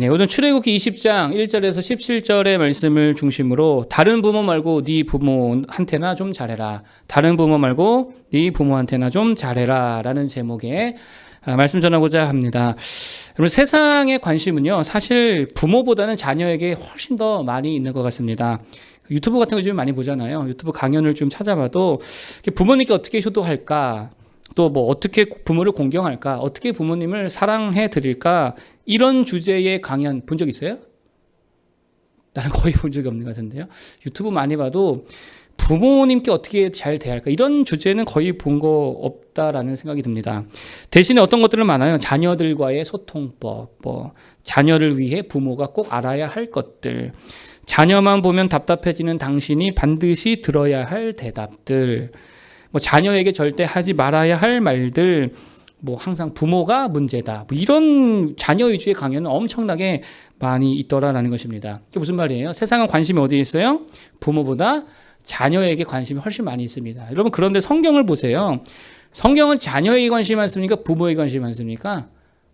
네, 오늘 출애굽기 20장 1절에서 17절의 말씀을 중심으로 다른 부모 말고 네 부모한테나 좀 잘해라. 다른 부모 말고 네 부모한테나 좀 잘해라 라는 제목의 말씀 전하고자 합니다. 여러분, 세상의 관심은요, 사실 부모보다는 자녀에게 훨씬 더 많이 있는 것 같습니다. 유튜브 같은 거 좀 많이 보잖아요. 유튜브 강연을 좀 찾아봐도 부모님께 어떻게 효도할까, 또 뭐 어떻게 부모를 공경할까, 어떻게 부모님을 사랑해 드릴까, 이런 주제의 강연 본 적 있어요? 나는 거의 본 적이 없는 것 같은데요. 유튜브 많이 봐도 부모님께 어떻게 잘 대할까, 이런 주제는 거의 본 거 없다라는 생각이 듭니다. 대신에 어떤 것들은 많아요. 자녀들과의 소통법, 자녀를 위해 부모가 꼭 알아야 할 것들, 자녀만 보면 답답해지는 당신이 반드시 들어야 할 대답들, 자녀에게 절대 하지 말아야 할 말들, 항상 부모가 문제다, 이런 자녀 위주의 강연은 엄청나게 많이 있더라라는 것입니다. 그게 무슨 말이에요? 세상은 관심이 어디에 있어요? 부모보다 자녀에게 관심이 훨씬 많이 있습니다. 여러분, 그런데 성경을 보세요. 성경은 자녀에게 관심이 많습니까? 부모에게 관심이 많습니까?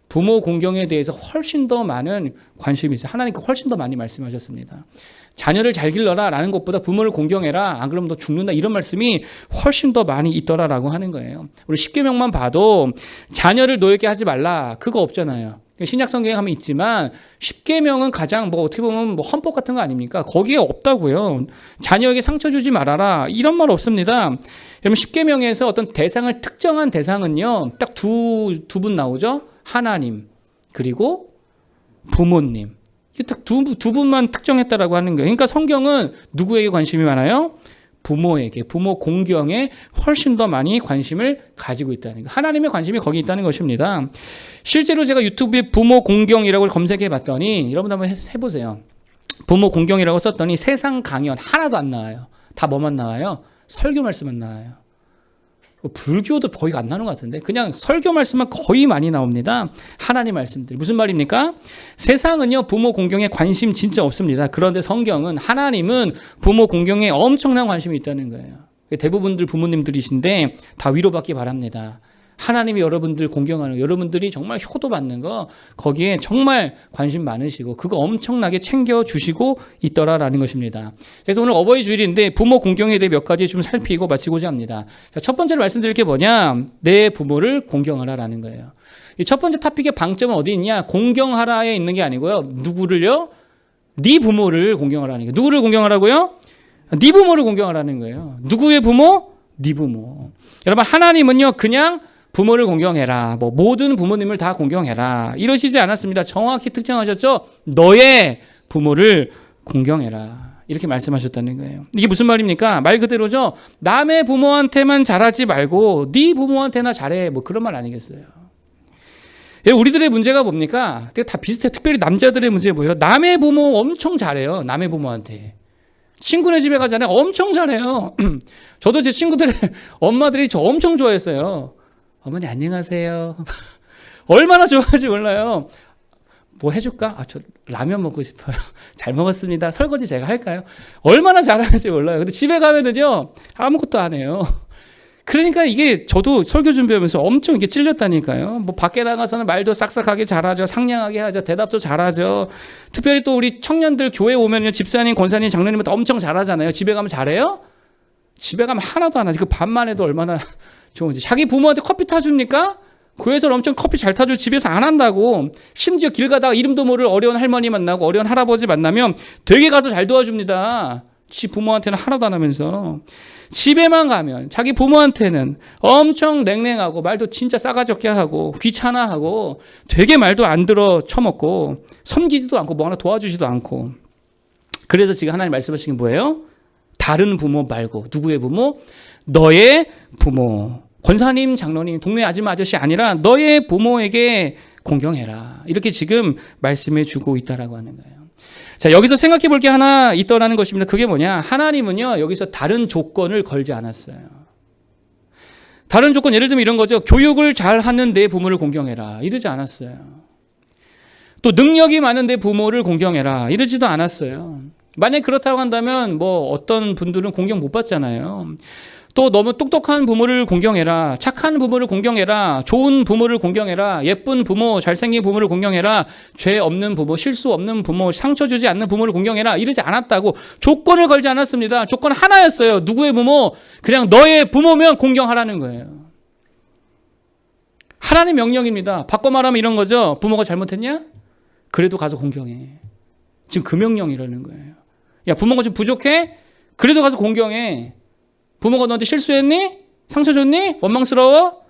부모 공경에 대해서 훨씬 더 많은 관심이 있어요. 하나님께 훨씬 더 많이 말씀하셨습니다. 자녀를 잘 길러라 라는 것보다 부모를 공경해라, 안 그러면 너 죽는다, 이런 말씀이 훨씬 더 많이 있더라라고 하는 거예요. 우리 십계명만 봐도 자녀를 노예게 하지 말라, 그거 없잖아요. 신약 성경에 가면 있지만 십계명은 가장 어떻게 보면 헌법 같은 거 아닙니까? 거기에 없다고요. 자녀에게 상처 주지 말아라, 이런 말 없습니다. 여러분, 십계명에서 어떤 대상을, 특정한 대상은요, 딱 두 분 나오죠. 하나님, 그리고 부모님. 딱 두 분만 특정했다라고 하는 거예요. 그러니까 성경은 누구에게 관심이 많아요? 부모에게, 부모 공경에 훨씬 더 많이 관심을 가지고 있다는 거예요. 하나님의 관심이 거기 있다는 것입니다. 실제로 제가 유튜브에 부모 공경이라고 검색해 봤더니, 여러분 한번 해보세요. 부모 공경이라고 썼더니 세상 강연 하나도 안 나와요. 다 뭐만 나와요? 설교 말씀만 나와요. 불교도 거의 안 나오는 것 같은데 그냥 설교 말씀만 거의 많이 나옵니다. 하나님 말씀들. 무슨 말입니까? 세상은요, 부모 공경에 관심 진짜 없습니다. 그런데 성경은, 하나님은 부모 공경에 엄청난 관심이 있다는 거예요. 대부분들 부모님들이신데 다 위로받기 바랍니다. 하나님이 여러분들 공경하는, 여러분들이 정말 효도받는 거, 거기에 정말 관심 많으시고 그거 엄청나게 챙겨주시고 있더라라는 것입니다. 그래서 오늘 어버이 주일인데 부모 공경에 대해 몇 가지 좀 살피고 마치고자 합니다. 자, 첫 번째로 말씀드릴 게 뭐냐, 내 부모를 공경하라라는 거예요. 이 첫 번째 토픽의 방점은 어디 있냐, 공경하라에 있는 게 아니고요, 누구를요? 네 부모를 공경하라는 거예요. 누구를 공경하라고요? 네 부모를 공경하라는 거예요. 누구의 부모? 네 부모. 여러분, 하나님은요, 그냥 부모를 공경해라, 모든 부모님을 다 공경해라, 이러시지 않았습니다. 정확히 특정하셨죠? 너의 부모를 공경해라, 이렇게 말씀하셨다는 거예요. 이게 무슨 말입니까? 말 그대로죠. 남의 부모한테만 잘하지 말고 네 부모한테나 잘해, 그런 말 아니겠어요? 우리들의 문제가 뭡니까? 다 비슷해. 특별히 남자들의 문제 뭐예요? 남의 부모 엄청 잘해요. 남의 부모한테. 친구네 집에 가잖아요. 엄청 잘해요. 저도 제 친구들의 엄마들이 저 엄청 좋아했어요. 어머니 안녕하세요. 얼마나 좋아하는지 몰라요. 뭐 해줄까? 저 라면 먹고 싶어요. 잘 먹었습니다. 설거지 제가 할까요? 얼마나 잘하는지 몰라요. 근데 집에 가면은요, 아무것도 안 해요. 그러니까 이게, 저도 설교 준비하면서 엄청 이게 찔렸다니까요. 밖에 나가서는 말도 싹싹하게 잘하죠. 상냥하게 하죠. 대답도 잘하죠. 특별히 또 우리 청년들 교회 오면요, 집사님, 권사님, 장로님한테 엄청 잘하잖아요. 집에 가면 잘해요? 집에 가면 하나도 안 하지. 그 밥만 해도 얼마나 좋은지. 자기 부모한테 커피 타줍니까? 교회에서 엄청 커피 잘 타주고 집에서 안 한다고. 심지어 길 가다가 이름도 모를 어려운 할머니 만나고 어려운 할아버지 만나면 되게 가서 잘 도와줍니다. 지 부모한테는 하나도 안 하면서. 집에만 가면 자기 부모한테는 엄청 냉랭하고 말도 진짜 싸가지 없게 하고 귀찮아하고 되게 말도 안 들어 처먹고 섬기지도 않고 뭐 하나 도와주지도 않고. 그래서 지금 하나님 말씀하신 게 뭐예요? 다른 부모 말고 누구의 부모? 너의 부모. 권사님, 장로님, 동네 아줌마 아저씨 아니라 너의 부모에게 공경해라, 이렇게 지금 말씀해 주고 있다라고 하는 거예요. 자, 여기서 생각해 볼 게 하나 있더라는 것입니다. 그게 뭐냐, 하나님은요, 여기서 다른 조건을 걸지 않았어요. 다른 조건, 예를 들면 이런 거죠. 교육을 잘 하는 내 부모를 공경해라, 이러지 않았어요. 또 능력이 많은 내 부모를 공경해라, 이러지도 않았어요. 만약 그렇다고 한다면 어떤 분들은 공경 못 받잖아요. 또 너무 똑똑한 부모를 공경해라. 착한 부모를 공경해라. 좋은 부모를 공경해라. 예쁜 부모, 잘생긴 부모를 공경해라. 죄 없는 부모, 실수 없는 부모, 상처 주지 않는 부모를 공경해라. 이러지 않았다고. 조건을 걸지 않았습니다. 조건 하나였어요. 누구의 부모? 그냥 너의 부모면 공경하라는 거예요. 하나님 명령입니다. 바꿔 말하면 이런 거죠. 부모가 잘못했냐? 그래도 가서 공경해. 지금 그 명령이라는 거예요. 야, 부모가 좀 부족해? 그래도 가서 공경해. 부모가 너한테 실수했니? 상처 줬니? 원망스러워?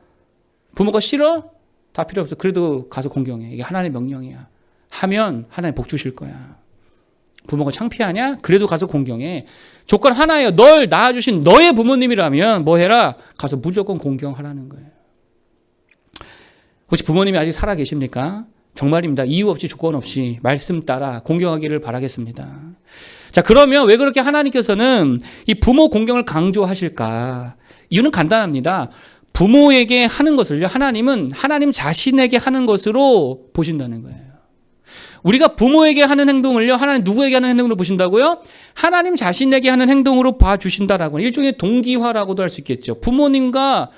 부모가 싫어? 다 필요 없어. 그래도 가서 공경해. 이게 하나님의 명령이야. 하면 하나님 복 주실 거야. 부모가 창피하냐? 그래도 가서 공경해. 조건 하나예요. 널 낳아주신 너의 부모님이라면 뭐 해라? 가서 무조건 공경하라는 거예요. 혹시 부모님이 아직 살아 계십니까? 정말입니다. 이유 없이 조건 없이 말씀 따라 공경하기를 바라겠습니다. 자, 그러면 왜 그렇게 하나님께서는 이 부모 공경을 강조하실까? 이유는 간단합니다. 부모에게 하는 것을요, 하나님은 하나님 자신에게 하는 것으로 보신다는 거예요. 우리가 부모에게 하는 행동을요, 하나님 누구에게 하는 행동으로 보신다고요? 하나님 자신에게 하는 행동으로 봐주신다라고. 일종의 동기화라고도 할 수 있겠죠. 부모님과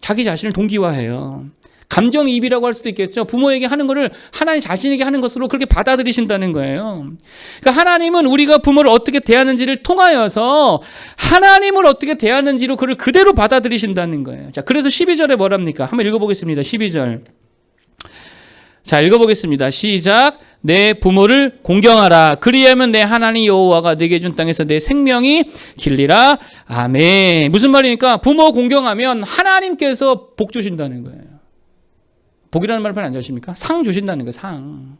자기 자신을 동기화해요. 감정이입이라고 할 수도 있겠죠. 부모에게 하는 것을 하나님 자신에게 하는 것으로 그렇게 받아들이신다는 거예요. 그러니까 하나님은 우리가 부모를 어떻게 대하는지를 통하여서 하나님을 어떻게 대하는지로 그를 그대로 받아들이신다는 거예요. 자, 그래서 12절에 뭐랍니까? 한번 읽어보겠습니다. 12절. 자, 읽어보겠습니다. 시작. 내 부모를 공경하라. 그리하면 내 하나님 여호와가 내게 준 땅에서 내 생명이 길리라. 아멘. 무슨 말이니까 부모 공경하면 하나님께서 복 주신다는 거예요. 복이라는 말을 안 아십니까? 상 주신다는 거예요. 상.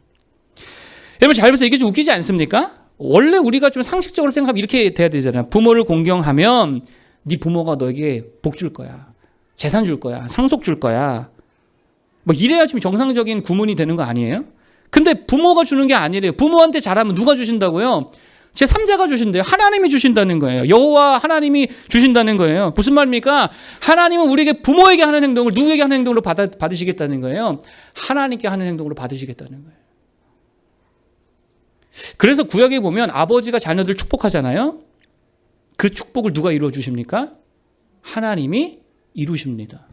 여러분 잘 보세요. 이게 좀 웃기지 않습니까? 원래 우리가 좀 상식적으로 생각하면 이렇게 돼야 되잖아요. 부모를 공경하면 네 부모가 너에게 복 줄 거야. 재산 줄 거야. 상속 줄 거야. 뭐 이래야 좀 정상적인 구문이 되는 거 아니에요? 근데 부모가 주는 게 아니래요. 부모한테 잘하면 누가 주신다고요? 제3자가 주신대요. 하나님이 주신다는 거예요. 여호와 하나님이 주신다는 거예요. 무슨 말입니까? 하나님은 우리에게 부모에게 하는 행동을 누구에게 하는 행동으로 받으시겠다는 거예요. 하나님께 하는 행동으로 받으시겠다는 거예요. 그래서 구약에 보면 아버지가 자녀들 축복하잖아요. 그 축복을 누가 이루어 주십니까? 하나님이 이루십니다.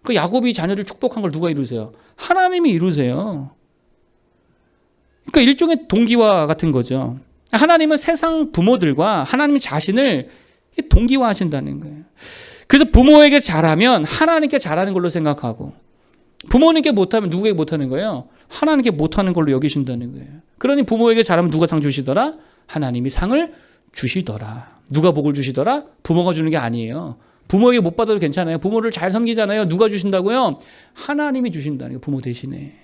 그 야곱이 자녀를 축복한 걸 누가 이루세요? 하나님이 이루세요. 그러니까 일종의 동기화 같은 거죠. 하나님은 세상 부모들과 하나님 자신을 동기화하신다는 거예요. 그래서 부모에게 잘하면 하나님께 잘하는 걸로 생각하고 부모님께 못하면 누구에게 못하는 거예요? 하나님께 못하는 걸로 여기신다는 거예요. 그러니 부모에게 잘하면 누가 상 주시더라? 하나님이 상을 주시더라. 누가 복을 주시더라? 부모가 주는 게 아니에요. 부모에게 못 받아도 괜찮아요. 부모를 잘 섬기잖아요. 누가 주신다고요? 하나님이 주신다는 거예요. 부모 대신에.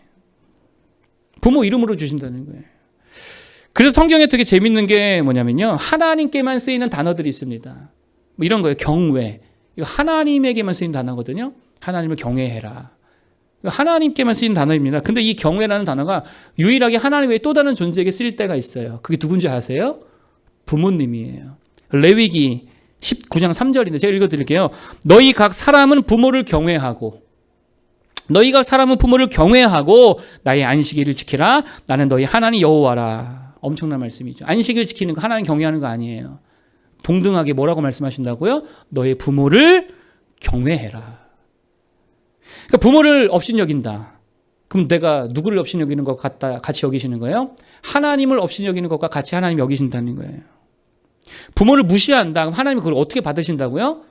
부모 이름으로 주신다는 거예요. 그래서 성경에 되게 재밌는 게 뭐냐면요. 하나님께만 쓰이는 단어들이 있습니다. 뭐 이런 거예요. 경외. 이거 하나님에게만 쓰이는 단어거든요. 하나님을 경외해라. 하나님께만 쓰이는 단어입니다. 근데 이 경외라는 단어가 유일하게 하나님 외에 또 다른 존재에게 쓰일 때가 있어요. 그게 누군지 아세요? 부모님이에요. 레위기 19장 3절인데 제가 읽어드릴게요. 너희 각 사람은 부모를 경외하고 너희가 사람은 부모를 경외하고 나의 안식일을 지키라. 나는 너희 하나님 여호와라. 엄청난 말씀이죠. 안식일 지키는 거 하나님 경외하는 거 아니에요. 동등하게 뭐라고 말씀하신다고요? 너의 부모를 경외해라. 그러니까 부모를 업신여긴다. 그럼 내가 누구를 업신여기는 것 같다 같이 여기시는 거예요? 하나님을 업신여기는 것과 같이 하나님 여기신다는 거예요. 부모를 무시한다. 그럼 하나님이 그걸 어떻게 받으신다고요?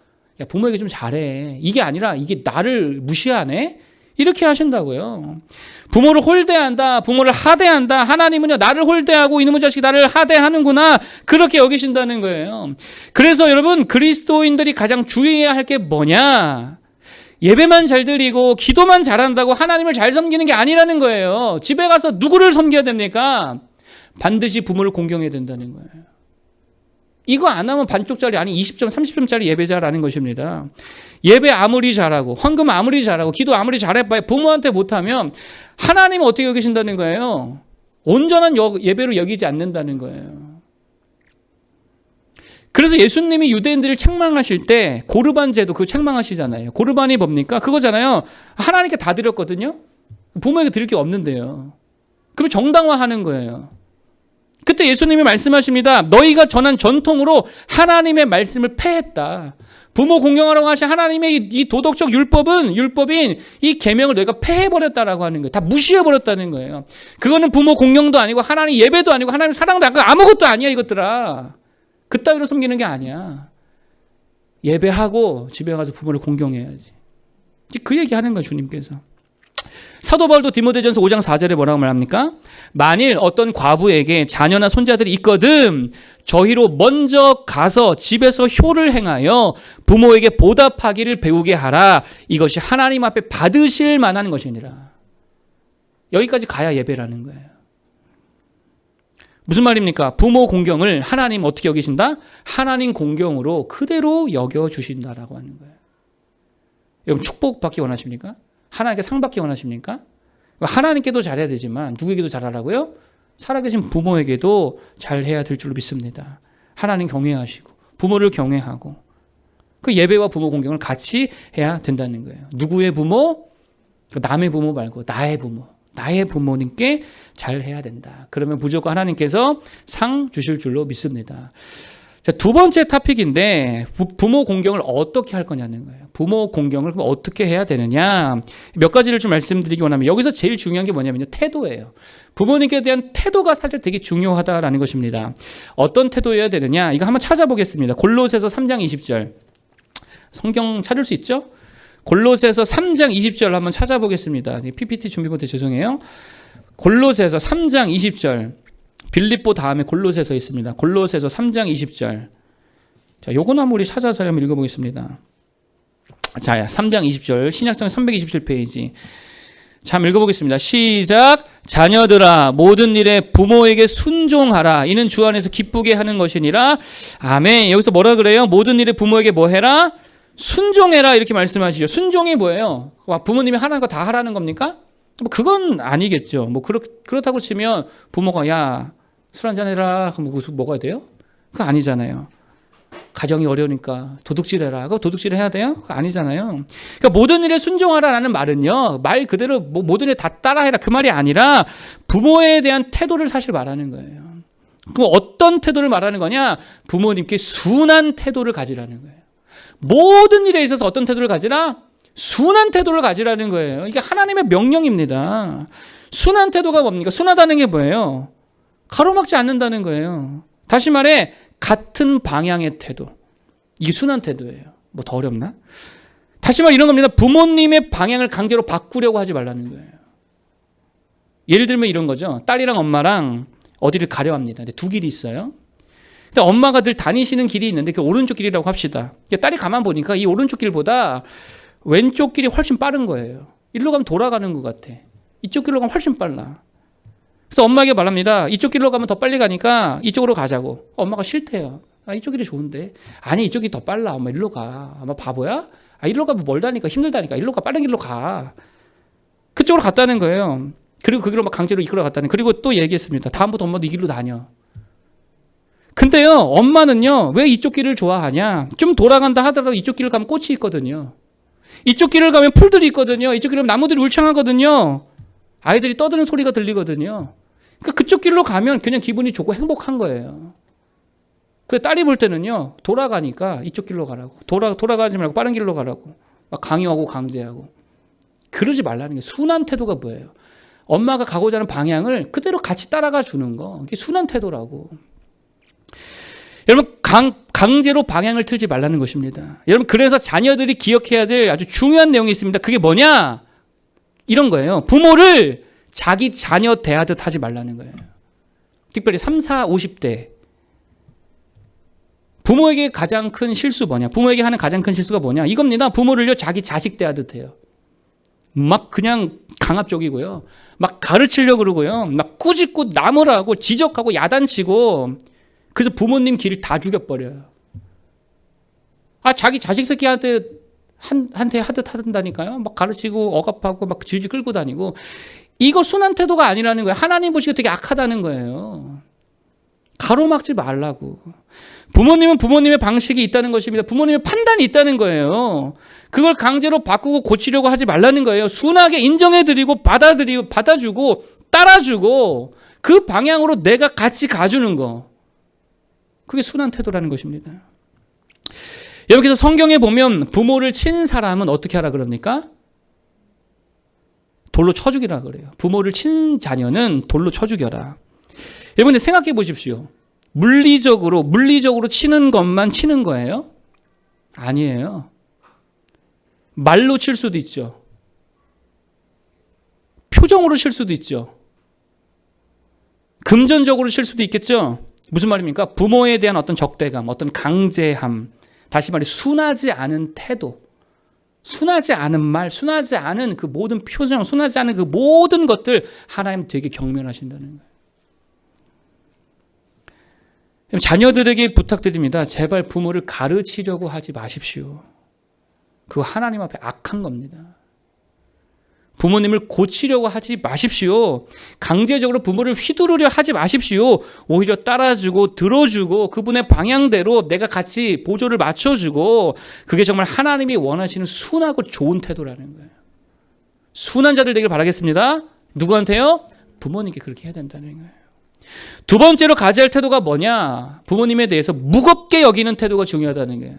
야, 부모에게 좀 잘해. 이게 아니라 이게 나를 무시하네? 이렇게 하신다고요. 부모를 홀대한다. 부모를 하대한다. 하나님은요, 나를 홀대하고 이놈의 자식이 나를 하대하는구나. 그렇게 여기신다는 거예요. 그래서 여러분, 그리스도인들이 가장 주의해야 할 게 뭐냐? 예배만 잘 드리고 기도만 잘한다고 하나님을 잘 섬기는 게 아니라는 거예요. 집에 가서 누구를 섬겨야 됩니까? 반드시 부모를 공경해야 된다는 거예요. 이거 안 하면 반쪽짜리 아니 20점, 30점짜리 예배자라는 것입니다. 예배 아무리 잘하고 헌금 아무리 잘하고 기도 아무리 잘해봐야 부모한테 못하면 하나님은 어떻게 여기신다는 거예요? 온전한 예배로 여기지 않는다는 거예요. 그래서 예수님이 유대인들을 책망하실 때 고르반 제도 그거 책망하시잖아요. 고르반이 뭡니까? 그거잖아요. 하나님께 다 드렸거든요. 부모에게 드릴 게 없는데요. 그럼 정당화하는 거예요. 그때 예수님이 말씀하십니다. 너희가 전한 전통으로 하나님의 말씀을 폐했다. 부모 공경하라고 하신 하나님의 이 도덕적 율법인 이 계명을 너희가 폐해버렸다라고 하는 거예요. 다 무시해버렸다는 거예요. 그거는 부모 공경도 아니고 하나님 예배도 아니고 하나님 사랑도 아니고 아무것도 아니야 이것들아. 그따위로 섬기는 게 아니야. 예배하고 집에 가서 부모를 공경해야지. 그 얘기하는 거예요, 주님께서. 사도 바울도 디모데전서 5장 4절에 뭐라고 말합니까? 만일 어떤 과부에게 자녀나 손자들이 있거든 저희로 먼저 가서 집에서 효를 행하여 부모에게 보답하기를 배우게 하라. 이것이 하나님 앞에 받으실 만한 것이니라. 여기까지 가야 예배라는 거예요. 무슨 말입니까? 부모 공경을 하나님 어떻게 여기신다? 하나님 공경으로 그대로 여겨주신다라고 하는 거예요. 여러분 축복받기 원하십니까? 하나님께 상 받기 원하십니까? 하나님께도 잘해야 되지만 누구에게도 잘하라고요? 살아계신 부모에게도 잘해야 될 줄로 믿습니다. 하나님 경외하시고 부모를 경외하고 그 예배와 부모 공경을 같이 해야 된다는 거예요. 누구의 부모? 남의 부모 말고 나의 부모. 나의 부모님께 잘해야 된다. 그러면 무조건 하나님께서 상 주실 줄로 믿습니다. 자, 두 번째 토픽인데 부모 공경을 어떻게 할 거냐는 거예요. 부모 공경을 어떻게 해야 되느냐. 몇 가지를 좀 말씀드리기 원하면 여기서 제일 중요한 게 뭐냐면요. 태도예요. 부모님께 대한 태도가 사실 되게 중요하다라는 것입니다. 어떤 태도여야 되느냐. 이거 한번 찾아보겠습니다. 골로새서 3장 20절. 성경 찾을 수 있죠? 골로새서 3장 20절 한번 찾아보겠습니다. PPT 준비 못해 죄송해요. 골로새서 3장 20절. 빌립보 다음에 골로새서 있습니다. 골로새서 3장 20절. 자, 요거는 한번 우리 찾아서 한번 읽어보겠습니다. 자, 3장 20절 신약성 327페이지. 자, 한번 읽어보겠습니다. 시작. 자녀들아 모든 일에 부모에게 순종하라. 이는 주 안에서 기쁘게 하는 것이니라. 아멘. 여기서 뭐라 그래요? 모든 일에 부모에게 뭐 해라? 순종해라 이렇게 말씀하시죠. 순종이 뭐예요? 부모님이 하라는 거 다 하라는 겁니까? 뭐 그건 아니겠죠. 뭐 그렇다고 치면 부모가 야 술 한잔 해라 그럼 무슨 먹어야 돼요? 그거 아니잖아요. 가정이 어려우니까 도둑질해라. 그거 도둑질 해야 돼요? 그거 아니잖아요. 그러니까 모든 일에 순종하라라는 말은요. 말 그대로 뭐 모든 일에 다 따라해라 그 말이 아니라 부모에 대한 태도를 사실 말하는 거예요. 그럼 어떤 태도를 말하는 거냐? 부모님께 순한 태도를 가지라는 거예요. 모든 일에 있어서 어떤 태도를 가지라? 순한 태도를 가지라는 거예요. 이게 하나님의 명령입니다. 순한 태도가 뭡니까? 순하다는 게 뭐예요? 가로막지 않는다는 거예요. 다시 말해 같은 방향의 태도. 이게 순한 태도예요. 뭐 더 어렵나? 다시 말해 이런 겁니다. 부모님의 방향을 강제로 바꾸려고 하지 말라는 거예요. 예를 들면 이런 거죠. 딸이랑 엄마랑 어디를 가려 합니다. 근데 두 길이 있어요. 근데 엄마가 늘 다니시는 길이 있는데 그 오른쪽 길이라고 합시다. 딸이 가만 보니까 이 오른쪽 길보다 왼쪽 길이 훨씬 빠른 거예요. 이리로 가면 돌아가는 것 같아. 이쪽 길로 가면 훨씬 빨라. 그래서 엄마에게 말합니다. 이쪽 길로 가면 더 빨리 가니까 이쪽으로 가자고. 엄마가 싫대요. 아, 이쪽 길이 좋은데. 아니 이쪽이 더 빨라. 엄마 이리로 가. 엄마 바보야? 아, 이리로 가면 멀다니까 힘들다니까. 이리로 가. 빠른 길로 가. 그쪽으로 갔다는 거예요. 그리고 그 길로 막 강제로 이끌어 갔다는. 그리고 또 얘기했습니다. 다음부터 엄마도 이 길로 다녀. 근데요. 엄마는요. 왜 이쪽 길을 좋아하냐? 좀 돌아간다 하더라도 이쪽 길을 가면 꽃이 있거든요. 이쪽 길을 가면 풀들이 있거든요. 이쪽 길을 가면 나무들이 울창하거든요. 아이들이 떠드는 소리가 들리거든요. 그러니까 그쪽 길로 가면 그냥 기분이 좋고 행복한 거예요. 그 딸이 볼 때는요. 돌아가니까 이쪽 길로 가라고. 돌아가지 말고 빠른 길로 가라고. 막 강요하고 강제하고. 그러지 말라는 게 순한 태도가 뭐예요? 엄마가 가고자 하는 방향을 그대로 같이 따라가 주는 거. 이게 순한 태도라고. 여러분 강제로 방향을 틀지 말라는 것입니다. 여러분 그래서 자녀들이 기억해야 될 아주 중요한 내용이 있습니다. 그게 뭐냐? 이런 거예요. 부모를 자기 자녀 대하듯 하지 말라는 거예요. 특별히 3, 4, 50대. 부모에게 가장 큰 실수 뭐냐? 부모에게 하는 가장 큰 실수가 뭐냐? 이겁니다. 부모를요 자기 자식 대하듯 해요. 막 그냥 강압적이고요. 막 가르치려고 그러고요. 막 꾸짖고 나무라고 지적하고 야단치고 그래서 부모님 길을 다 죽여버려요. 아, 자기 자식 새끼한테 한테 하듯 한다니까요. 막 가르치고 억압하고 막 질질 끌고 다니고. 이거 순한 태도가 아니라는 거예요. 하나님 보시기에 되게 악하다는 거예요. 가로막지 말라고. 부모님은 부모님의 방식이 있다는 것입니다. 부모님의 판단이 있다는 거예요. 그걸 강제로 바꾸고 고치려고 하지 말라는 거예요. 순하게 인정해드리고 받아주고 따라주고 그 방향으로 내가 같이 가주는 거. 그게 순한 태도라는 것입니다. 여기서 성경에 보면 부모를 친 사람은 어떻게 하라 그럽니까? 돌로 쳐 죽이라 그래요. 부모를 친 자녀는 돌로 쳐 죽여라. 여러분 생각해 보십시오. 물리적으로 치는 것만 치는 거예요? 아니에요. 말로 칠 수도 있죠. 표정으로 칠 수도 있죠. 금전적으로 칠 수도 있겠죠. 무슨 말입니까? 부모에 대한 어떤 적대감, 어떤 강제함, 다시 말해 순하지 않은 태도, 순하지 않은 말, 순하지 않은 그 모든 표정, 순하지 않은 그 모든 것들 하나님 되게 경멸하신다는 거예요. 자녀들에게 부탁드립니다. 제발 부모를 가르치려고 하지 마십시오. 그거 하나님 앞에 악한 겁니다. 부모님을 고치려고 하지 마십시오. 강제적으로 부모를 휘두르려 하지 마십시오. 오히려 따라주고 들어주고 그분의 방향대로 내가 같이 보조를 맞춰주고, 그게 정말 하나님이 원하시는 순하고 좋은 태도라는 거예요. 순한 자들 되길 바라겠습니다. 누구한테요? 부모님께 그렇게 해야 된다는 거예요. 두 번째로 가져야 할 태도가 뭐냐? 부모님에 대해서 무겁게 여기는 태도가 중요하다는 거예요.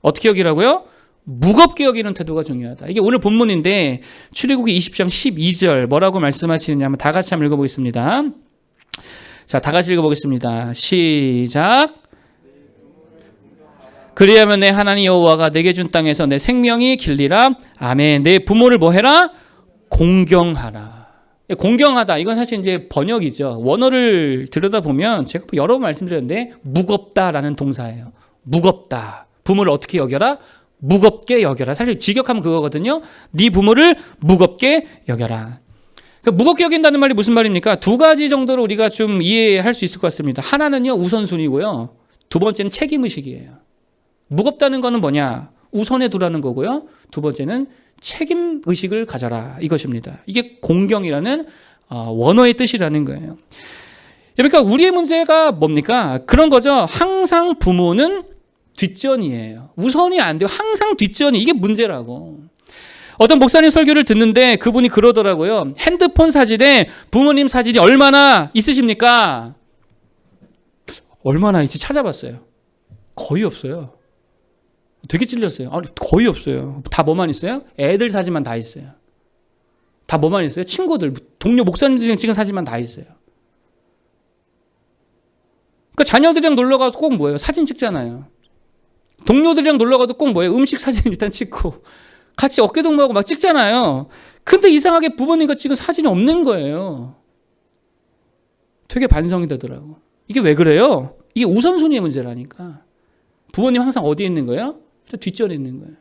어떻게 여기라고요? 무겁게 여기는 태도가 중요하다. 이게 오늘 본문인데 출애굽기 20장 12절 뭐라고 말씀하시느냐 한번 다 같이 한번 읽어보겠습니다. 자, 다 같이 읽어보겠습니다. 시작. 그리하면 내 하나님 여호와가 내게 준 땅에서 내 생명이 길리라. 아멘. 내 부모를 뭐 해라? 공경하라. 공경하다. 이건 사실 이제 번역이죠. 원어를 들여다보면 제가 여러 번 말씀드렸는데 무겁다라는 동사예요. 무겁다. 부모를 어떻게 여겨라? 무겁게 여겨라. 사실 직역하면 그거거든요. 네 부모를 무겁게 여겨라. 그러니까 무겁게 여긴다는 말이 무슨 말입니까? 두 가지 정도로 우리가 좀 이해할 수 있을 것 같습니다. 하나는요, 우선순위고요. 두 번째는 책임의식이에요. 무겁다는 거는 뭐냐? 우선에 두라는 거고요. 두 번째는 책임의식을 가져라. 이것입니다. 이게 공경이라는 원어의 뜻이라는 거예요. 그러니까 우리의 문제가 뭡니까? 그런 거죠. 항상 부모는 뒷전이에요. 우선이 안 돼요. 항상 뒷전이. 이게 문제라고. 어떤 목사님 설교를 듣는데 그분이 그러더라고요. 핸드폰 사진에 부모님 사진이 얼마나 있으십니까? 얼마나 있지 찾아봤어요. 거의 없어요. 되게 찔렸어요. 거의 없어요. 다 뭐만 있어요? 애들 사진만 다 있어요. 다 뭐만 있어요? 친구들, 동료 목사님들이랑 찍은 사진만 다 있어요. 그러니까 자녀들이랑 놀러 가서 꼭 뭐예요? 사진 찍잖아요. 동료들이랑 놀러 가도 꼭 뭐예요? 음식 사진 일단 찍고 같이 어깨동무하고 막 찍잖아요. 근데 이상하게 부모님과 찍은 사진이 없는 거예요. 되게 반성이 되더라고. 이게 왜 그래요? 이게 우선순위의 문제라니까. 부모님 항상 어디에 있는 거예요? 뒷전에 있는 거예요.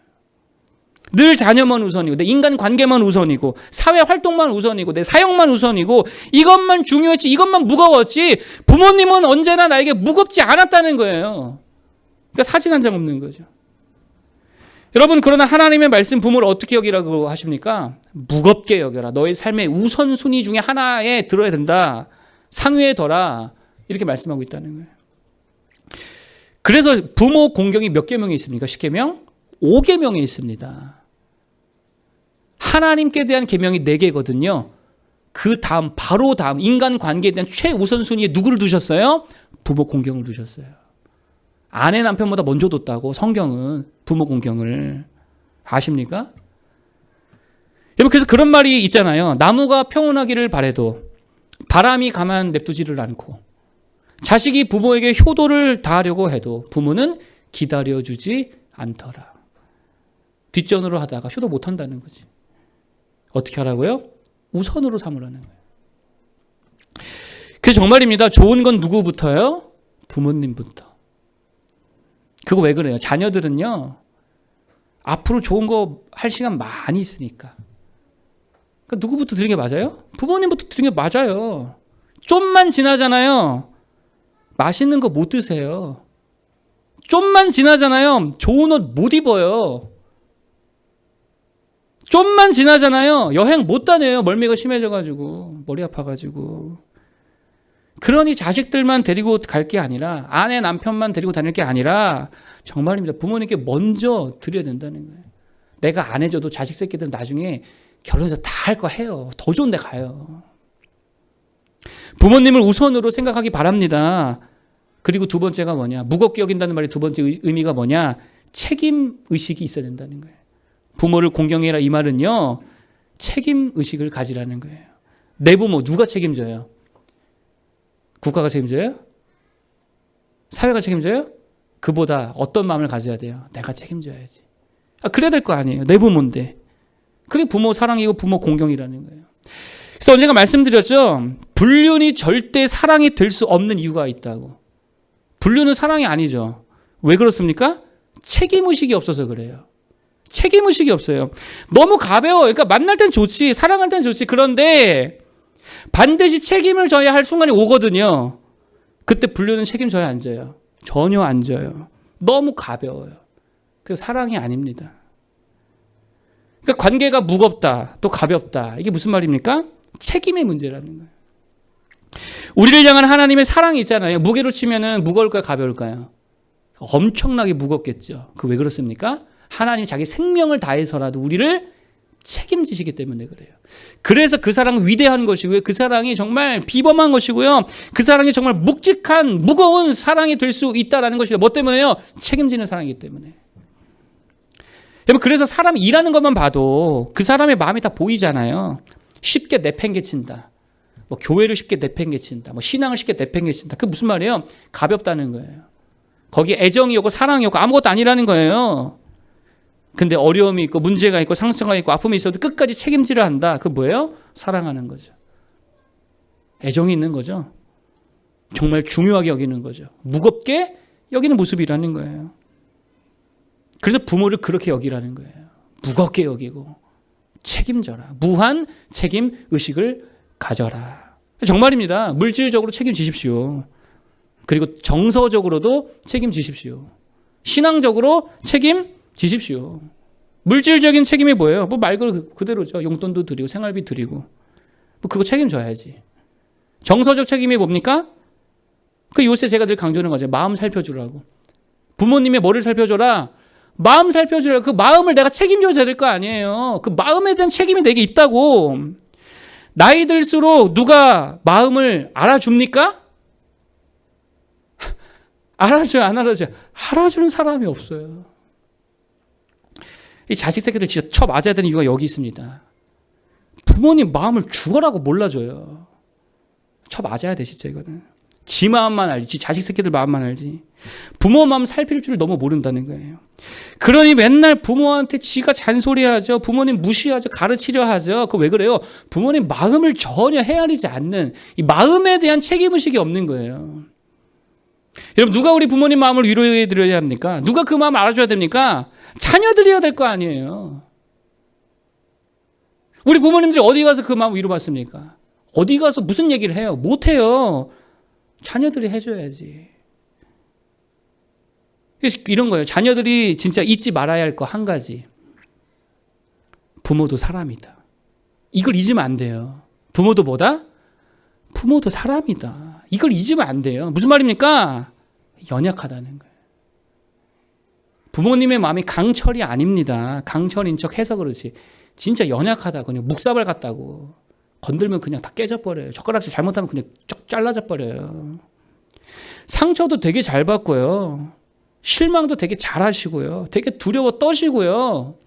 늘 자녀만 우선이고 내 인간 관계만 우선이고 사회 활동만 우선이고 내 사역만 우선이고 이것만 중요했지, 이것만 무거웠지, 부모님은 언제나 나에게 무겁지 않았다는 거예요. 그러니까 사진 한 장 없는 거죠. 여러분, 그러나 하나님의 말씀 부모를 어떻게 여기라고 하십니까? 무겁게 여겨라. 너의 삶의 우선순위 중에 하나에 들어야 된다. 상위에 둬라. 이렇게 말씀하고 있다는 거예요. 그래서 부모 공경이 몇 계명이 있습니까? 10계명? 5계명이 있습니다. 하나님께 대한 계명이 4개거든요. 그 다음, 바로 다음 인간관계에 대한 최우선순위에 누구를 두셨어요? 부모 공경을 두셨어요. 아내 남편보다 먼저 뒀다고 성경은 부모 공경을. 아십니까? 여러분, 그래서 그런 말이 있잖아요. 나무가 평온하기를 바라도 바람이 가만 냅두지를 않고 자식이 부모에게 효도를 다하려고 해도 부모는 기다려주지 않더라. 뒷전으로 하다가 효도 못한다는 거지. 어떻게 하라고요? 우선으로 삼으라는 거예요. 그래서 정말입니다. 좋은 건 누구부터요? 부모님부터. 그거 왜 그래요? 자녀들은요, 앞으로 좋은 거 할 시간 많이 있으니까. 그러니까 누구부터 들은 게 맞아요? 부모님부터 들은 게 맞아요. 좀만 지나잖아요. 맛있는 거 못 드세요. 좀만 지나잖아요. 좋은 옷 못 입어요. 좀만 지나잖아요. 여행 못 다녀요. 멀미가 심해져가지고, 머리 아파가지고. 그러니 자식들만 데리고 갈 게 아니라, 아내 남편만 데리고 다닐 게 아니라 정말입니다. 부모님께 먼저 드려야 된다는 거예요. 내가 안 해줘도 자식 새끼들은 나중에 결혼해서 다 할 거 해요. 더 좋은 데 가요. 부모님을 우선으로 생각하기 바랍니다. 그리고 두 번째가 뭐냐? 무겁게 여긴다는 말의 두 번째 의미가 뭐냐? 책임 의식이 있어야 된다는 거예요. 부모를 공경해라 이 말은요, 책임 의식을 가지라는 거예요. 내 부모 누가 책임져요? 국가가 책임져요? 사회가 책임져요? 그보다 어떤 마음을 가져야 돼요? 내가 책임져야지. 그래야 될 거 아니에요. 내 부모인데. 그게 부모 사랑이고 부모 공경이라는 거예요. 그래서 언젠가 말씀드렸죠. 불륜이 절대 사랑이 될 수 없는 이유가 있다고. 불륜은 사랑이 아니죠. 왜 그렇습니까? 책임의식이 없어서 그래요. 책임의식이 없어요. 너무 가벼워. 그러니까 만날 땐 좋지. 사랑할 땐 좋지. 그런데 반드시 책임을 져야 할 순간이 오거든요. 그때 불륜은 책임져야 안 져요. 전혀 안 져요. 너무 가벼워요. 그래서 사랑이 아닙니다. 그러니까 관계가 무겁다, 또 가볍다. 이게 무슨 말입니까? 책임의 문제라는 거예요. 우리를 향한 하나님의 사랑이 있잖아요. 무게로 치면은 무거울까요? 가벼울까요? 엄청나게 무겁겠죠. 그 왜 그렇습니까? 하나님이 자기 생명을 다해서라도 우리를 책임지시기 때문에 그래요. 그래서 그 사랑은 위대한 것이고요. 그 사랑이 정말 비범한 것이고요. 그 사랑이 정말 묵직한 무거운 사랑이 될 수 있다는 것이죠. 뭐 때문에요? 책임지는 사랑이기 때문에. 여러분, 그래서 사람이 일하는 것만 봐도 그 사람의 마음이 다 보이잖아요. 쉽게 내팽개친다. 뭐 교회를 쉽게 내팽개친다. 뭐 신앙을 쉽게 내팽개친다. 그게 무슨 말이에요? 가볍다는 거예요. 거기에 애정이 없고 사랑이 없고 아무것도 아니라는 거예요. 근데 어려움이 있고 문제가 있고 상처가 있고 아픔이 있어도 끝까지 책임지려 한다. 그게 뭐예요? 사랑하는 거죠. 애정이 있는 거죠. 정말 중요하게 여기는 거죠. 무겁게 여기는 모습이라는 거예요. 그래서 부모를 그렇게 여기라는 거예요. 무겁게 여기고 책임져라. 무한 책임 의식을 가져라. 정말입니다. 물질적으로 책임지십시오. 그리고 정서적으로도 책임지십시오. 신앙적으로 책임지십시오. 물질적인 책임이 뭐예요? 뭐 말 그대로죠. 용돈도 드리고 생활비 드리고 뭐 그거 책임져야지. 정서적 책임이 뭡니까? 그 요새 제가 늘 강조하는 거죠. 마음 살펴주라고. 부모님의 뭐를 살펴줘라? 마음 살펴주라. 그 마음을 내가 책임져야 될 거 아니에요. 그 마음에 대한 책임이 내게 있다고. 나이 들수록 누가 마음을 알아줍니까? 알아줘요, 안 알아줘요? 알아주는 사람이 없어요. 이 자식 새끼들 진짜 쳐 맞아야 되는 이유가 여기 있습니다. 부모님 마음을 죽어라고 몰라줘요. 쳐 맞아야 돼, 진짜 이거는. 지 마음만 알지, 자식 새끼들 마음만 알지. 부모 마음 살필 줄 너무 모른다는 거예요. 그러니 맨날 부모한테 지가 잔소리하죠. 부모님 무시하죠. 가르치려 하죠. 그거 왜 그래요? 부모님 마음을 전혀 헤아리지 않는 이 마음에 대한 책임의식이 없는 거예요. 여러분, 누가 우리 부모님 마음을 위로해 드려야 합니까? 누가 그 마음을 알아줘야 됩니까? 자녀들이어야 될 거 아니에요. 우리 부모님들이 어디 가서 그 마음 위로받습니까? 어디 가서 무슨 얘기를 해요? 못해요. 자녀들이 해줘야지. 이런 거예요. 자녀들이 진짜 잊지 말아야 할 거 한 가지. 부모도 사람이다. 이걸 잊으면 안 돼요. 부모도 뭐다? 부모도 사람이다. 이걸 잊으면 안 돼요. 무슨 말입니까? 연약하다는 거예요. 부모님의 마음이 강철이 아닙니다. 강철인 척 해서 그렇지. 진짜 연약하다. 그냥 묵사발 같다고. 건들면 그냥 다 깨져버려요. 젓가락질 잘못하면 그냥 쫙 잘라져 버려요. 상처도 되게 잘 받고요. 실망도 되게 잘하시고요. 되게 두려워 떠시고요.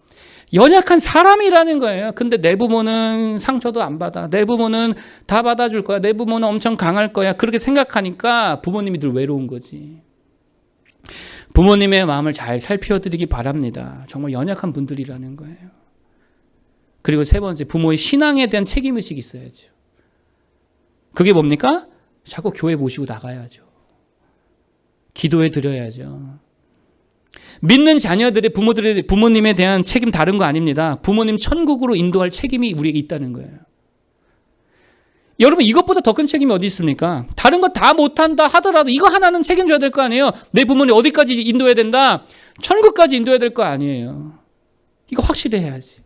연약한 사람이라는 거예요. 근데 내 부모는 상처도 안 받아. 내 부모는 다 받아줄 거야. 내 부모는 엄청 강할 거야. 그렇게 생각하니까 부모님이 늘 외로운 거지. 부모님의 마음을 잘 살펴드리기 바랍니다. 정말 연약한 분들이라는 거예요. 그리고 세 번째, 부모의 신앙에 대한 책임의식이 있어야죠. 그게 뭡니까? 자꾸 교회 모시고 나가야죠. 기도해 드려야죠. 믿는 자녀들의 부모님에 대한 책임 다른 거 아닙니다. 부모님 천국으로 인도할 책임이 우리에게 있다는 거예요. 여러분, 이것보다 더 큰 책임이 어디 있습니까? 다른 거 다 못한다 하더라도 이거 하나는 책임져야 될 거 아니에요. 내 부모님 어디까지 인도해야 된다? 천국까지 인도해야 될 거 아니에요. 이거 확실히 해야지.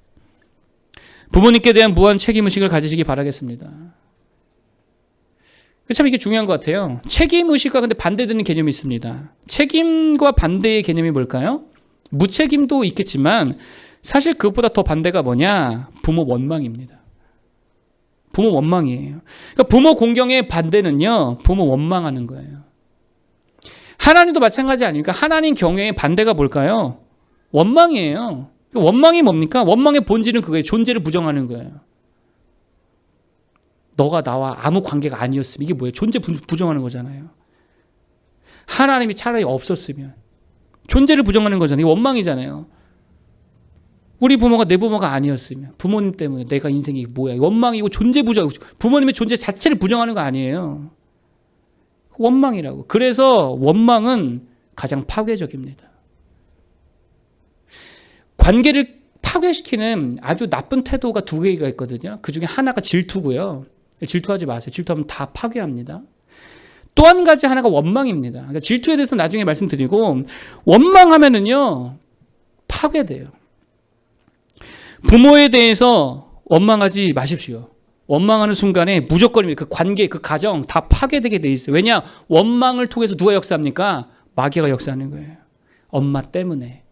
부모님께 대한 무한 책임의식을 가지시기 바라겠습니다. 참 이게 중요한 것 같아요. 책임의식과 근데 반대되는 개념이 있습니다. 책임과 반대의 개념이 뭘까요? 무책임도 있겠지만 사실 그것보다 더 반대가 뭐냐? 부모 원망입니다. 부모 원망이에요. 그러니까 부모 공경의 반대는요, 부모 원망하는 거예요. 하나님도 마찬가지 아닙니까? 하나님 경외의 반대가 뭘까요? 원망이에요. 원망이 뭡니까? 원망의 본질은 그거예요. 존재를 부정하는 거예요. 너가 나와 아무 관계가 아니었으면 이게 뭐예요? 존재 부정하는 거잖아요. 하나님이 차라리 없었으면 존재를 부정하는 거잖아요. 이게 원망이잖아요. 우리 부모가 내 부모가 아니었으면 부모님 때문에 내가 인생이 뭐야? 원망이고 존재 부정, 부모님의 존재 자체를 부정하는 거 아니에요. 원망이라고. 그래서 원망은 가장 파괴적입니다. 관계를 파괴시키는 아주 나쁜 태도가 두 개가 있거든요. 그 중에 하나가 질투고요. 질투하지 마세요. 질투하면 다 파괴합니다. 또 한 가지 하나가 원망입니다. 그러니까 질투에 대해서 나중에 말씀드리고, 원망하면은요 파괴돼요. 부모에 대해서 원망하지 마십시오. 원망하는 순간에 무조건 그 관계, 그 가정 다 파괴되게 돼 있어요. 왜냐? 원망을 통해서 누가 역사합니까? 마귀가 역사하는 거예요. 엄마 때문에,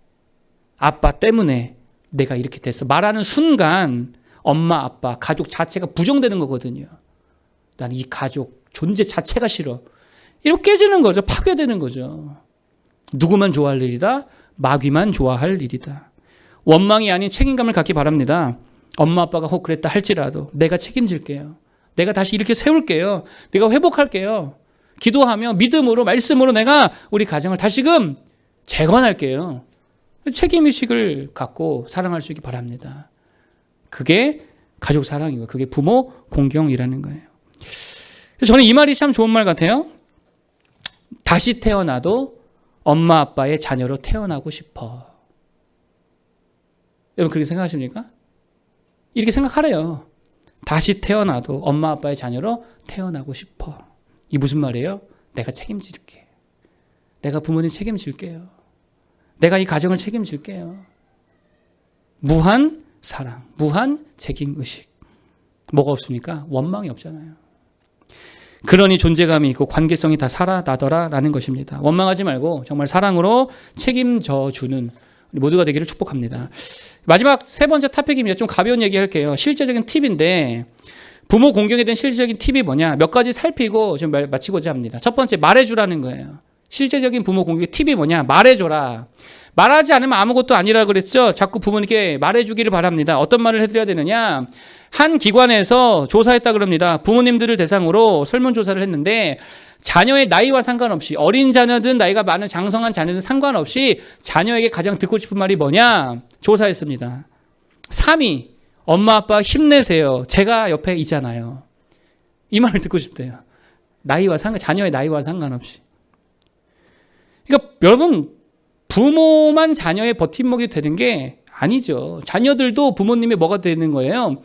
아빠 때문에 내가 이렇게 됐어. 말하는 순간 엄마, 아빠, 가족 자체가 부정되는 거거든요. 난 이 가족 존재 자체가 싫어. 이렇게 깨지는 거죠. 파괴되는 거죠. 누구만 좋아할 일이다? 마귀만 좋아할 일이다. 원망이 아닌 책임감을 갖기 바랍니다. 엄마 아빠가 혹 그랬다 할지라도 내가 책임질게요. 내가 다시 이렇게 세울게요. 내가 회복할게요. 기도하며 믿음으로 말씀으로 내가 우리 가정을 다시금 재건할게요. 책임의식을 갖고 사랑할 수 있기 바랍니다. 그게 가족 사랑이고 그게 부모 공경이라는 거예요. 저는 이 말이 참 좋은 말 같아요. 다시 태어나도 엄마 아빠의 자녀로 태어나고 싶어. 여러분 그렇게 생각하십니까? 이렇게 생각하래요. 다시 태어나도 엄마 아빠의 자녀로 태어나고 싶어. 이게 무슨 말이에요? 내가 책임질게. 내가 부모님 책임질게요. 내가 이 가정을 책임질게요. 무한 사랑, 무한 책임의식. 뭐가 없습니까? 원망이 없잖아요. 그러니 존재감이 있고 관계성이 다 살아나더라라는 것입니다. 원망하지 말고 정말 사랑으로 책임져 주는 우리 모두가 되기를 축복합니다. 마지막 세 번째 토픽입니다. 좀 가벼운 얘기 할게요. 실제적인 팁인데 부모 공경에 대한 실제적인 팁이 뭐냐? 몇 가지 살피고 좀 마치고자 합니다. 첫 번째, 말해주라는 거예요. 실제적인 부모 공경의 팁이 뭐냐? 말해줘라. 말하지 않으면 아무것도 아니라 그랬죠. 자꾸 부모님께 말해주기를 바랍니다. 어떤 말을 해드려야 되느냐? 한 기관에서 조사했다 그럽니다. 부모님들을 대상으로 설문조사를 했는데 자녀의 나이와 상관없이 어린 자녀든 나이가 많은 장성한 자녀든 상관없이 자녀에게 가장 듣고 싶은 말이 뭐냐? 조사했습니다. 3위, 엄마 아빠 힘내세요. 제가 옆에 있잖아요. 이 말을 듣고 싶대요. 자녀의 나이와 상관없이. 그러니까 여러분, 부모만 자녀의 버팀목이 되는 게 아니죠. 자녀들도 부모님의 뭐가 되는 거예요?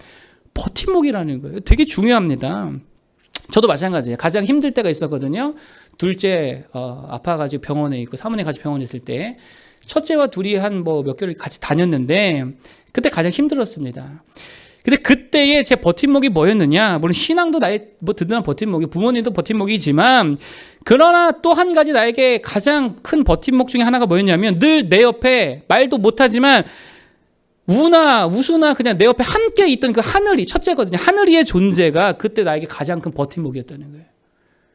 버팀목이라는 거예요. 되게 중요합니다. 저도 마찬가지예요. 가장 힘들 때가 있었거든요. 둘째 아파가지고 병원에 있고 사모님 같이 병원에 있을 때 첫째와 둘이 한 몇 개월 같이 다녔는데 그때 가장 힘들었습니다. 근데 그때의 제 버팀목이 뭐였느냐? 물론 신앙도 나의 든든한 버팀목이, 부모님도 버팀목이지만 그러나 또 한 가지 나에게 가장 큰 버팀목 중에 하나가 뭐였냐면 늘 내 옆에 말도 못하지만 우수나 그냥 내 옆에 함께 있던 그 하늘이, 첫째거든요. 하늘이의 존재가 그때 나에게 가장 큰 버팀목이었다는 거예요.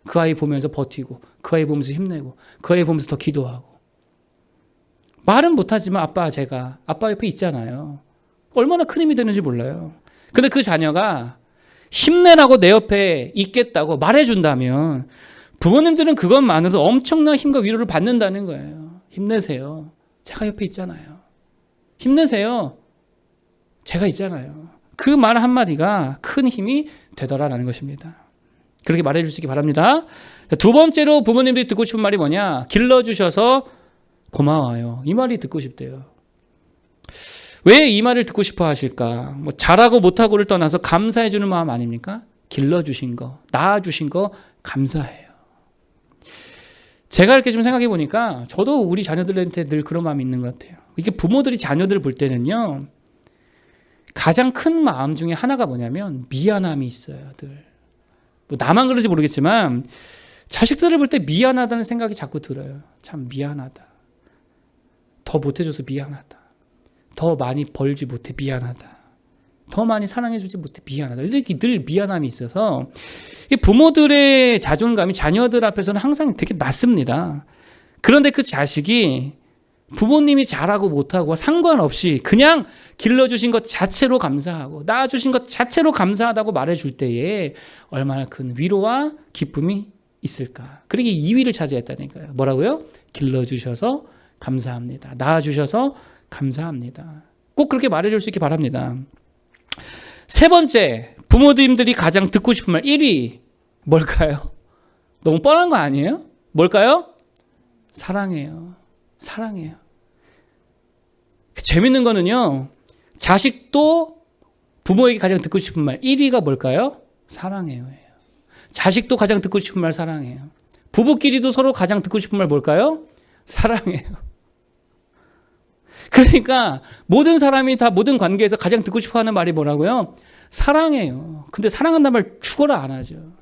그 아이 보면서 버티고, 그 아이 보면서 힘내고, 그 아이 보면서 더 기도하고. 말은 못하지만 아빠 옆에 있잖아요. 얼마나 큰 힘이 되는지 몰라요. 근데 그 자녀가 힘내라고 내 옆에 있겠다고 말해준다면 부모님들은 그것만으로도 엄청난 힘과 위로를 받는다는 거예요. 힘내세요. 제가 옆에 있잖아요. 힘내세요. 제가 있잖아요. 그 말 한마디가 큰 힘이 되더라라는 것입니다. 그렇게 말해줄 수 있기 바랍니다. 두 번째로 부모님들이 듣고 싶은 말이 뭐냐? 길러주셔서 고마워요. 이 말이 듣고 싶대요. 왜 이 말을 듣고 싶어 하실까? 잘하고 못하고를 떠나서 감사해주는 마음 아닙니까? 길러주신 거, 낳아주신 거 감사해요. 제가 이렇게 좀 생각해 보니까 저도 우리 자녀들한테 늘 그런 마음이 있는 것 같아요. 이게 부모들이 자녀들을 볼 때는요, 가장 큰 마음 중에 하나가 뭐냐면 미안함이 있어요. 늘. 나만 그런지 모르겠지만 자식들을 볼 때 미안하다는 생각이 자꾸 들어요. 참 미안하다. 더 못해줘서 미안하다. 더 많이 벌지 못해 미안하다. 더 많이 사랑해주지 못해 미안하다. 이렇게 늘 미안함이 있어서 부모들의 자존감이 자녀들 앞에서는 항상 되게 낮습니다. 그런데 그 자식이 부모님이 잘하고 못하고 상관없이 그냥 길러주신 것 자체로 감사하고 낳아주신 것 자체로 감사하다고 말해줄 때에 얼마나 큰 위로와 기쁨이 있을까. 그러게 2위를 차지했다니까요. 뭐라고요? 길러주셔서 감사합니다. 낳아주셔서 감사합니다. 꼭 그렇게 말해줄 수 있게 바랍니다. 세 번째, 부모님들이 가장 듣고 싶은 말 1위 뭘까요? 너무 뻔한 거 아니에요? 뭘까요? 사랑해요. 사랑해요. 재밌는 거는요, 자식도 부모에게 가장 듣고 싶은 말 1위가 뭘까요? 사랑해요. 자식도 가장 듣고 싶은 말 사랑해요. 부부끼리도 서로 가장 듣고 싶은 말 뭘까요? 사랑해요. 그러니까 모든 사람이 다 모든 관계에서 가장 듣고 싶어 하는 말이 뭐라고요? 사랑해요. 근데 사랑한다는 말 죽어라 안 하죠.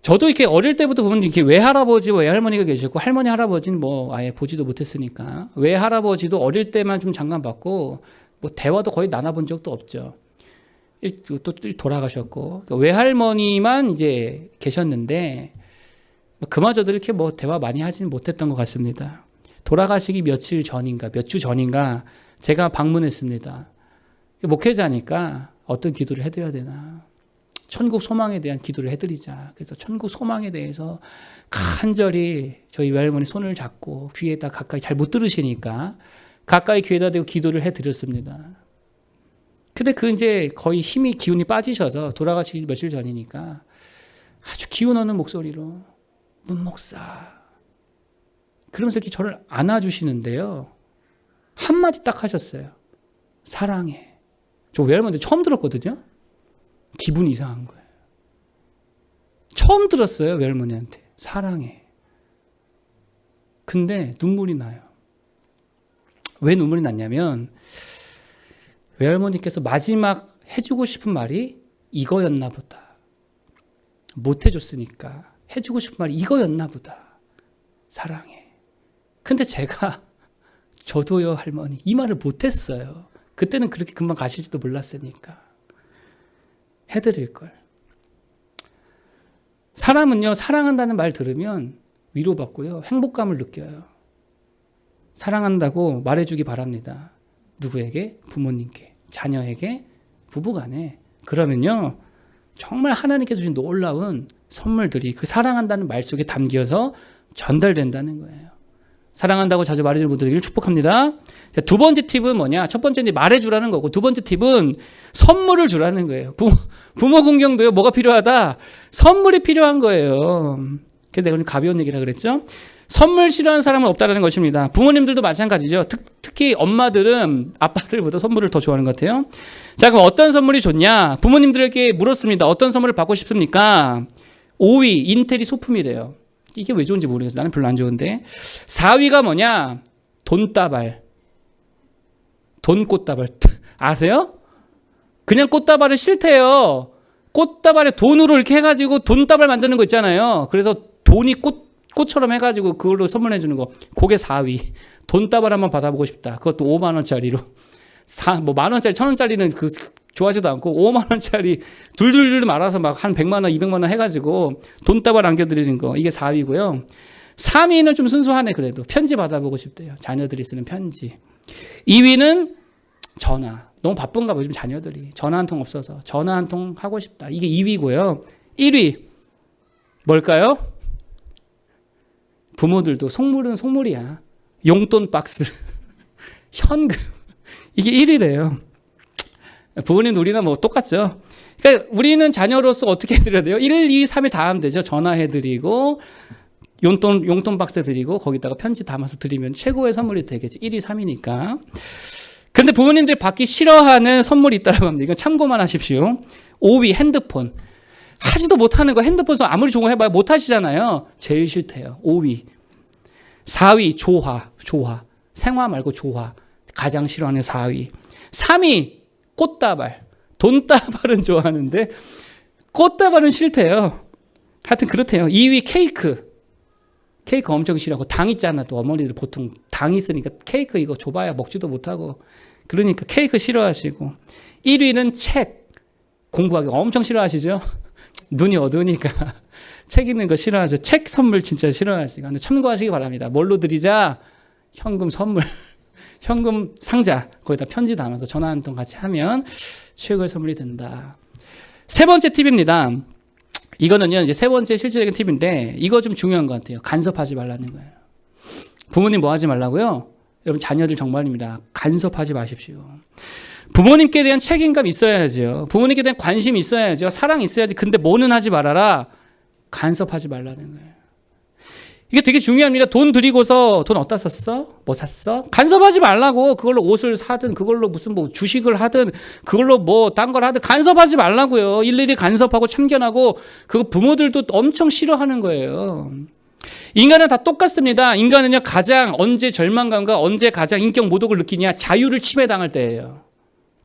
저도 이렇게 어릴 때부터 보면 이렇게 외할아버지와 외할머니가 계셨고 할머니 할아버지는 뭐 아예 보지도 못했으니까 외할아버지도 어릴 때만 좀 잠깐 봤고 뭐 대화도 거의 나눠본 적도 없죠. 또 돌아가셨고 외할머니만 이제 계셨는데 그마저도 이렇게 뭐 대화 많이 하지는 못했던 것 같습니다. 돌아가시기 며칠 전인가 몇 주 전인가 제가 방문했습니다. 목회자니까 어떤 기도를 해드려야 되나. 천국 소망에 대한 기도를 해드리자. 그래서 천국 소망에 대해서 간절히 저희 외할머니 손을 잡고 귀에다 가까이 잘 못 들으시니까 가까이 귀에다 대고 기도를 해드렸습니다. 근데 이제 거의 힘이 기운이 빠지셔서 돌아가시기 며칠 전이니까 아주 기운 없는 목소리로 문 목사 그러면서 이렇게 저를 안아주시는데요. 한마디 딱 하셨어요. 사랑해. 저 외할머니 처음 들었거든요. 기분이 이상한 거예요. 처음 들었어요. 외할머니한테. 사랑해. 근데 눈물이 나요. 왜 눈물이 났냐면 외할머니께서 마지막 해주고 싶은 말이 이거였나 보다. 못 해줬으니까 해주고 싶은 말이 이거였나 보다. 사랑해. 근데 제가 저도요 할머니 이 말을 못했어요. 그때는 그렇게 금방 가실지도 몰랐으니까. 해드릴 걸. 사람은요 사랑한다는 말 들으면 위로받고요 행복감을 느껴요. 사랑한다고 말해주기 바랍니다. 누구에게? 부모님께, 자녀에게, 부부간에. 그러면요 정말 하나님께서 주신 놀라운 선물들이 그 사랑한다는 말 속에 담겨서 전달된다는 거예요. 사랑한다고 자주 말해주는 분들에게 축복합니다. 자, 두 번째 팁은 뭐냐? 첫 번째는 말해주라는 거고 두 번째 팁은 선물을 주라는 거예요. 부모 공경도요 뭐가 필요하다? 선물이 필요한 거예요. 그래서 내가 좀 가벼운 얘기라 그랬죠? 선물 싫어하는 사람은 없다는 것입니다. 부모님들도 마찬가지죠. 특히 엄마들은 아빠들보다 선물을 더 좋아하는 것 같아요. 자, 그럼 어떤 선물이 좋냐? 부모님들에게 물었습니다. 어떤 선물을 받고 싶습니까? 5위 인테리 소품이래요. 이게 왜 좋은지 모르겠어요. 나는 별로 안 좋은데. 4위가 뭐냐? 돈다발. 돈꽃다발. 아세요? 그냥 꽃다발은 싫대요. 꽃다발에 돈으로 이렇게 해가지고 돈다발 만드는 거 있잖아요. 그래서 돈이 꽃처럼 해가지고 그걸로 선물해 주는 거. 그게 4위. 돈다발 한번 받아보고 싶다. 그것도 5만 원짜리로. 뭐 만 원짜리, 1,000원짜리는 좋아하지도 않고 5만 원짜리 둘둘둘 말아서 막 한 100만 원, 200만 원 해가지고 돈다발 안겨드리는 거. 이게 4위고요. 3위는 좀 순수하네 그래도. 편지 받아보고 싶대요. 자녀들이 쓰는 편지. 2위는 전화. 너무 바쁜가 봐 요즘 자녀들이. 전화 한 통 없어서. 전화 한 통 하고 싶다. 이게 2위고요. 1위 뭘까요? 부모들도 속물은 속물이야. 용돈 박스. 현금. 이게 1위래요. 부모님도 우리나 뭐 똑같죠. 그러니까 우리는 자녀로서 어떻게 해드려야 돼요? 1, 2, 3위 다 하면 되죠. 전화해드리고 용돈 박스 드리고 거기다가 편지 담아서 드리면 최고의 선물이 되겠죠. 1위, 3위니까. 근데 부모님들이 받기 싫어하는 선물이 있다고 합니다. 이건 참고만 하십시오. 5위 핸드폰. 하지도 못하는 거 핸드폰 아무리 좋은 거 해봐야 못하시잖아요. 제일 싫대요. 5위. 4위 조화. 생화 말고 조화. 가장 싫어하는 4위. 3위 꽃다발. 돈다발은 좋아하는데 꽃다발은 싫대요. 하여튼 그렇대요. 2위 케이크 엄청 싫어하고 당 있잖아. 또 어머니들 보통 당이 있으니까 케이크 이거 줘봐야 먹지도 못하고 그러니까 케이크 싫어하시고 1위는 책 공부하기 엄청 싫어하시죠. 눈이 어두우니까 책 읽는 거 싫어하죠. 책 선물 진짜 싫어하시니까 참고하시기 바랍니다. 뭘로 드리자? 현금 선물, 현금 상자 거기다 편지 담아서 전화 한 통 같이 하면 최고의 선물이 된다. 세 번째 팁입니다. 이거는요, 이제 세 번째 실질적인 팁인데, 이거 좀 중요한 것 같아요. 간섭하지 말라는 거예요. 부모님 뭐 하지 말라고요? 여러분, 자녀들 정말입니다. 간섭하지 마십시오. 부모님께 대한 책임감 있어야죠. 부모님께 대한 관심이 있어야죠. 사랑 있어야지. 근데 뭐는 하지 말아라. 간섭하지 말라는 거예요. 이게 되게 중요합니다. 돈 들이고서 돈 어디다 썼어? 뭐 샀어? 간섭하지 말라고. 그걸로 옷을 사든 그걸로 무슨 뭐 주식을 하든 그걸로 뭐 딴 걸 하든 간섭하지 말라고요. 일일이 간섭하고 참견하고 그거 부모들도 엄청 싫어하는 거예요. 인간은 다 똑같습니다. 인간은요 가장 언제 절망감과 언제 가장 인격 모독을 느끼냐? 자유를 침해당할 때예요.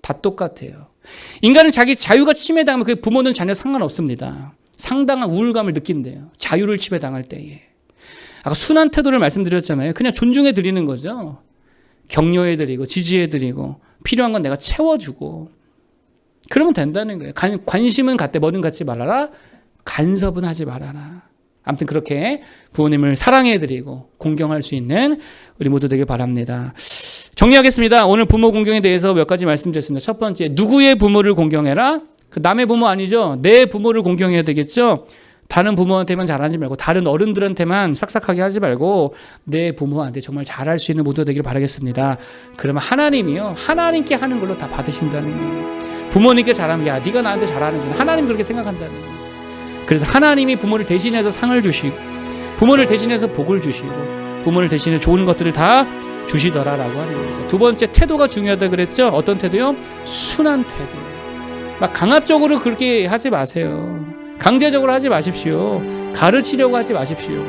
다 똑같아요. 인간은 자기 자유가 침해당하면 그 부모는 자녀 상관없습니다. 상당한 우울감을 느낀대요. 자유를 침해당할 때에. 아까 순한 태도를 말씀드렸잖아요. 그냥 존중해 드리는 거죠. 격려해 드리고 지지해 드리고 필요한 건 내가 채워주고 그러면 된다는 거예요. 관심은 갖되 뭐는 갖지 말아라. 간섭은 하지 말아라. 아무튼 그렇게 부모님을 사랑해 드리고 공경할 수 있는 우리 모두 되길 바랍니다. 정리하겠습니다. 오늘 부모 공경에 대해서 몇 가지 말씀드렸습니다. 첫 번째, 누구의 부모를 공경해라? 그 남의 부모 아니죠. 내 부모를 공경해야 되겠죠. 다른 부모한테만 잘하지 말고 다른 어른들한테만 싹싹하게 하지 말고 내 부모한테 정말 잘할 수 있는 모두 되기를 바라겠습니다. 그러면 하나님이요 하나님께 하는 걸로 다 받으신다는 거예요. 부모님께 잘하면 야 네가 나한테 잘하는구나. 하나님이 그렇게 생각한다는 거예요. 그래서 하나님이 부모를 대신해서 상을 주시고 부모를 대신해서 복을 주시고 부모를 대신해 좋은 것들을 다 주시더라라고 하는 거죠. 두 번째, 태도가 중요하다 그랬죠. 어떤 태도요? 순한 태도. 막 강압적으로 그렇게 하지 마세요. 강제적으로 하지 마십시오. 가르치려고 하지 마십시오.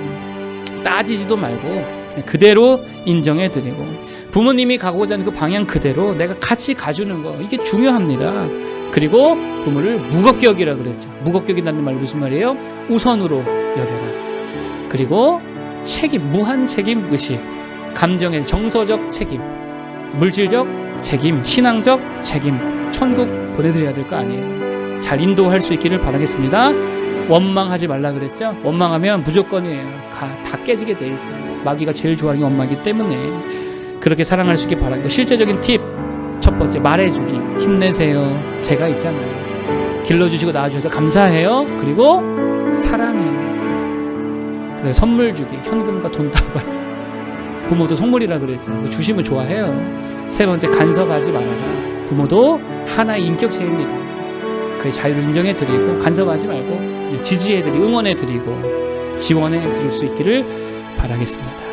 따지지도 말고 그냥 그대로 인정해드리고 부모님이 가고자 하는 그 방향 그대로 내가 같이 가주는 거 이게 중요합니다. 그리고 부모를 무겁게 여기라 그랬죠. 무겁게 여긴다는 말 무슨 말이에요? 우선으로 여겨라. 그리고 책임, 무한 책임 의식, 감정의 정서적 책임, 물질적 책임, 신앙적 책임, 천국 보내드려야 될 거 아니에요. 잘 인도할 수 있기를 바라겠습니다. 원망하지 말라 그랬죠? 원망하면 무조건이에요. 다 깨지게 돼 있어요. 마귀가 제일 좋아하는 게 원망이기 때문에 그렇게 사랑할 수 있길 바라고. 실제적인 팁, 첫 번째, 말해주기. 힘내세요. 제가 있잖아요. 길러주시고 낳아주셔서 감사해요. 그리고 사랑해요. 그다음에 선물 주기. 현금과 돈 다발. 부모도 선물이라 그랬죠. 주시면 좋아해요. 세 번째, 간섭하지 말아라. 부모도 하나의 인격체입니다. 그의 자유를 인정해드리고 간섭하지 말고 그냥 지지해드리고 응원해드리고 지원해드릴 수 있기를 바라겠습니다.